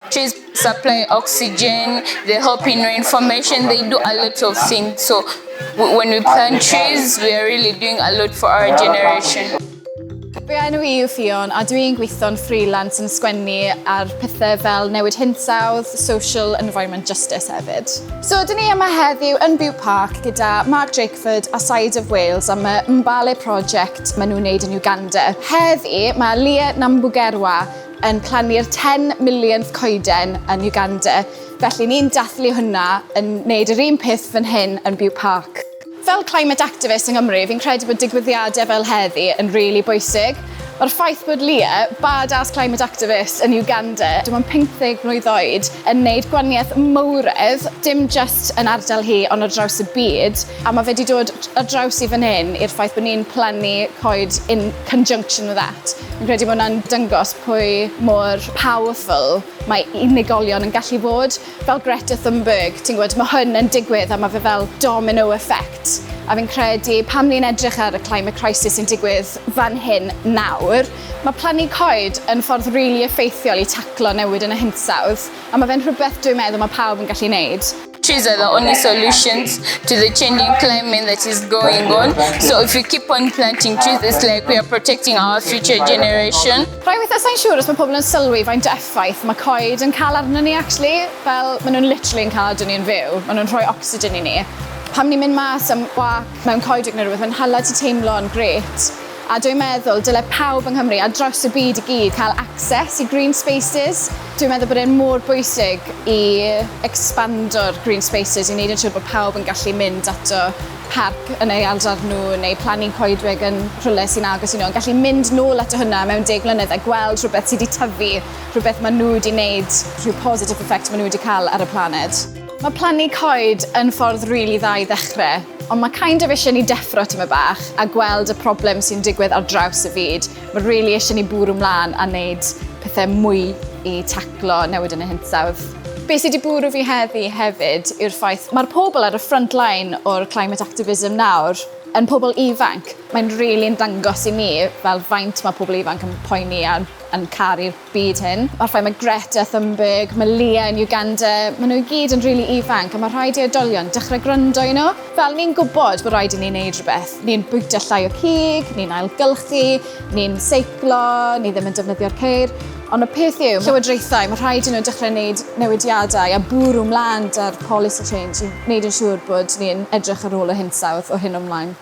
Trees supply oxygen, they help in reinformation, they do a lot of things. So when we plant trees, we are really doing a lot for our generation. Fi enw I yw Sy'N, a dwi'n gweithio'n freelance yn sgwennu ar pethau fel newid hinsawdd, social and environment justice hefyd. So, dyn ni yma heddiw yn Bute Park gyda Mhrosiect Coed Mbale am y Mbale project maen nhw'n wneud yn Uganda. Heddi, mae Leah Namygewara yn plannu'r 10 millionth coeden yn Uganda. Felly ni'n dathlu hwnna yn wneud yr un peth fan hyn yn Bute Park. Fel climate activist yng Nghymru, fi'n credu bod digwyddiadau fel heddi yn really bwysig. Mae'r ffaith bod Leah, badass climate activist yn Uganda, dwi'n 50 mlwydd oed, yn gwneud gwaniaeth mawredd, dim just yn ardal hi, ond ar draws y byd. A mae fe wedi dod ar draws I fan hyn i'r ffaith bod ni'n plannu coed in conjunction with that. Fi'n credu bod hwnna'n dangos pwy mor powerful mae unigolion yn gallu fod. Fel Greta Thunberg, ti'n gwybod, mae hwn yn digwydd a mae fe fel domino effect. A fi'n credu pam ni'n edrych ar y climate crisis sy'n digwydd fan hyn nawr, mae plannu coed yn ffordd really effeithiol I taclo newid yn y hinsawdd, a mae fe'n rhywbeth dwi'n meddwl mae pawb yn gallu wneud. Trees are the only solutions to the changing climate that is going on. So if we keep on planting trees, it's like we are protecting our future generation. Rhaid weithio sa'n siŵr os mae pobl yn sylwi faint o effaith mae coed yn cael arno ni, actually. Fel, maen nhw'n literally yn cael arno ni'n fyw. Maen nhw'n rhoi oxygen I ni. Pam ni'n mynd mas am wac mewn coedwig neu rhywbeth, mae'n hala ti teimlo'n gret. A dwi'n meddwl, dyle pawb yng Nghymru a draws y byd I gyd cael access I green spaces. Dwi'n meddwl bod e'n mor bwysig I expando'r green spaces I wneud yn siŵr bod pawb yn gallu mynd ato parc yn ei ardal nhw neu plannu coedwig yn rhywle sy'n agos I nhw. Yn gallu mynd nôl ato hwnna mewn 10 mlynedd a gweld rhywbeth sydd wedi tyfu, rhywbeth maen nhw wedi wneud, rhyw positive effect maen nhw wedi cael ar y planed. Mae plannu coed yn ffordd really dda I ddechrau, ond mae kind of eisiau ni deffro tyma bach a gweld y problem sy'n digwydd ar draws y byd. Mae really eisiau ni bwrw mlaen a wneud pethau mwy I taclo newid yn y hinsawdd. Be sydd wedi bwrw fi heddi hefyd yw'r ffaith mae'r pobl ar y front line o'r climate activism nawr yn pobl ifanc. Mae'n really yn dangos I ni fel faint mae pobl ifanc yn poeni a'n caru'r byd hyn. Mae'r ffaith mae Greta Thunberg, mae Leah yn Uganda, maen nhw I gyd yn really ifanc a mae rhaid I oedolion dechrau gryndo I nhw. Fel ni'n gwybod bod rhaid I ni wneud rhywbeth. Ni'n bwyta llai o cig, ni'n ailgylchu, ni'n seiclo, ni ddim yn defnyddio'r ceir. Ond y peth yw, llywodraethau, mae rhaid I nhw dechrau wneud newidiadau a bwrw mlaen ar policy change I wneud yn siŵr bod ni'n edrych ar ôl y hinsawdd o hyn ymlaen.